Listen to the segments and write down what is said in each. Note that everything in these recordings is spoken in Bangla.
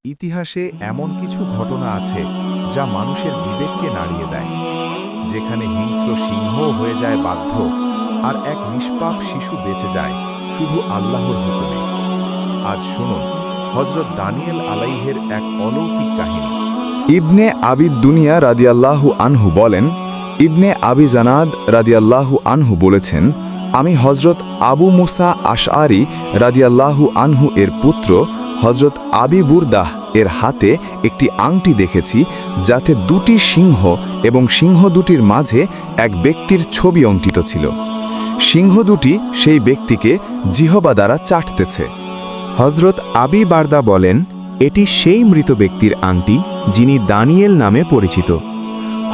ইতিহাসে এমন কিছু ঘটনা আছে যা মানুষের বিবেককে নাড়িয়ে দেয়, যেখানে হিংস্র সিংহ হয়ে যায় বাধ্য আর এক নিষ্পাপ শিশু বেঁচে যায় শুধু আল্লাহর হুকুমে। আজ শুনুন হযরত দানিয়েল আলাইহের এক অলৌকিক কাহিনী। ইবনে আবিদ দুনিয়া রাদিয়াল্লাহু আনহু বলেন, ইবনে আবি জানাদ রাদিয়াল্লাহু আনহু বলেছেন, আমি হযরত আবু মুসা আশআরি রাদিয়াল্লাহু আনহু এর পুত্র হযরত আবি বুরদাহ এর হাতে একটি আংটি দেখেছি, যাতে দুটি সিংহ এবং সিংহ দুটির মাঝে এক ব্যক্তির ছবি অঙ্কিত ছিল। সিংহ দুটি সেই ব্যক্তিকে জিহবা দ্বারা চাটতেছে। হযরত আবি বারদা বলেন, এটি সেই মৃত ব্যক্তির আংটি যিনি দানিয়েল নামে পরিচিত।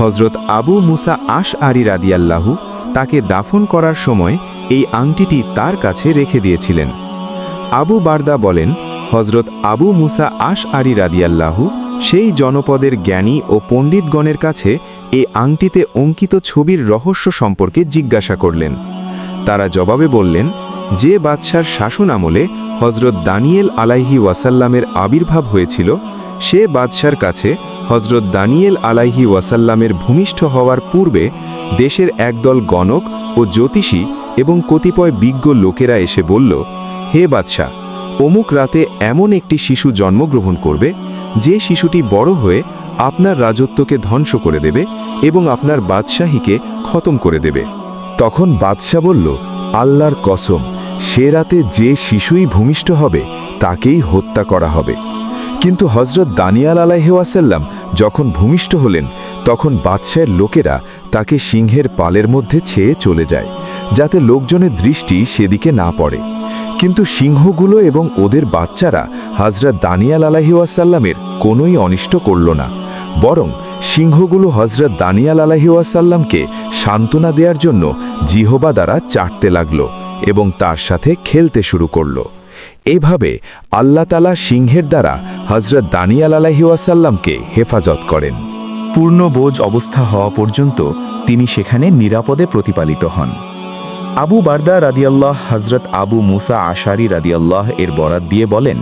হযরত আবু মুসা আশআরি রাদিয়াল্লাহু তাকে দাফন করার সময় এই আংটিটি তার কাছে রেখে দিয়েছিলেন। আবু বারদা বলেন, হযরত আবু মুসা আশআরি রাদিয়াল্লাহু সেই জনপদের জ্ঞানী ও পণ্ডিতগণের কাছে এই আংটিতে অঙ্কিত ছবির রহস্য সম্পর্কে জিজ্ঞাসা করলেন। তারা জবাবে বললেন, যে বাদশার শাসন আমলে হযরত দানিয়েল আলাইহি ওয়াসাল্লামের আবির্ভাব হয়েছিল, সে বাদশার কাছে হযরত দানিয়েল আলাইহি ওয়াসাল্লামের ভূমিষ্ঠ হওয়ার পূর্বে দেশের একদল গণক ও জ্যোতিষী এবং কতিপয় বিজ্ঞ লোকেরা এসে বলল, হে বাদশাহ, অমুক রাতে এমন একটি শিশু জন্মগ্রহণ করবে যে শিশুটি বড় হয়ে আপনার রাজত্বকে ধ্বংস করে দেবে এবং আপনার বাদশাহীকে খতম করে দেবে। তখন বাদশাহ বলল, আল্লাহর কসম, সে রাতে যে শিশুই ভূমিষ্ঠ হবে তাকেই হত্যা করা হবে। কিন্তু হযরত দানিয়েল আলাইহি ওয়াসাল্লাম যখন ভূমিষ্ঠ হলেন, তখন বাদশাহের লোকেরা তাকে সিংহের পালের মধ্যে ছেয়ে চলে যায়, যাতে লোকজনের দৃষ্টি সেদিকে না পড়ে। কিন্তু সিংহগুলো এবং ওদের বাচ্চারা হযরত দানিয়েল আলাইহি ওয়াসাল্লামের কোনোই অনিষ্ট করল না, বরং সিংহগুলো হযরত দানিয়েল আলাইহি ওয়াসাল্লামকে সান্ত্বনা দেওয়ার জন্য জিহবা দ্বারা চাটতে লাগল এবং তার সাথে খেলতে শুরু করল। এভাবে আল্লাহ তাআলা সিংহের দ্বারা হযরত দানিয়েল আলাইহি ওয়াসাল্লামকে হেফাজত করেন। পূর্ণ বোঝ অবস্থা হওয়া পর্যন্ত তিনি সেখানে নিরাপদে প্রতিপালিত হন। আবু বারদা রাদিয়াল্লাহ হযরত আবু মুসা আশআরি রাদিয়াল্লাহ এর বরাত দিয়ে বলেন,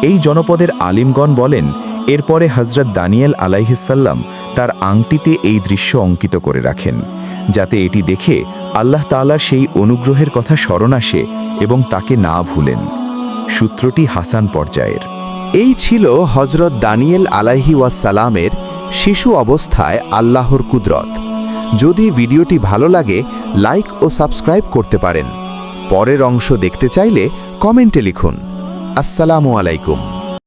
এই জনপদের আলিমগণ বলেন, এরপরে হযরত দানিয়েল আলাইহিসসাল্লাম তার আংটিতে এই দৃশ্য অঙ্কিত করে রাখেন, যাতে এটি দেখে আল্লাহ তাআলার সেই অনুগ্রহের কথা স্মরণ আসে এবং তাকে না ভুলেন। সূত্রটি হাসান পর্যায়ের। এই ছিল হযরত দানিয়েল আলাইহি ওয়াসাল্লামের শিশু অবস্থায় আল্লাহর কুদরত। যদি ভিডিওটি ভালো লাগে, লাইক ও সাবস্ক্রাইব করতে পারেন। পরের অংশ দেখতে চাইলে কমেন্টে লিখুন। আসসালামু আলাইকুম।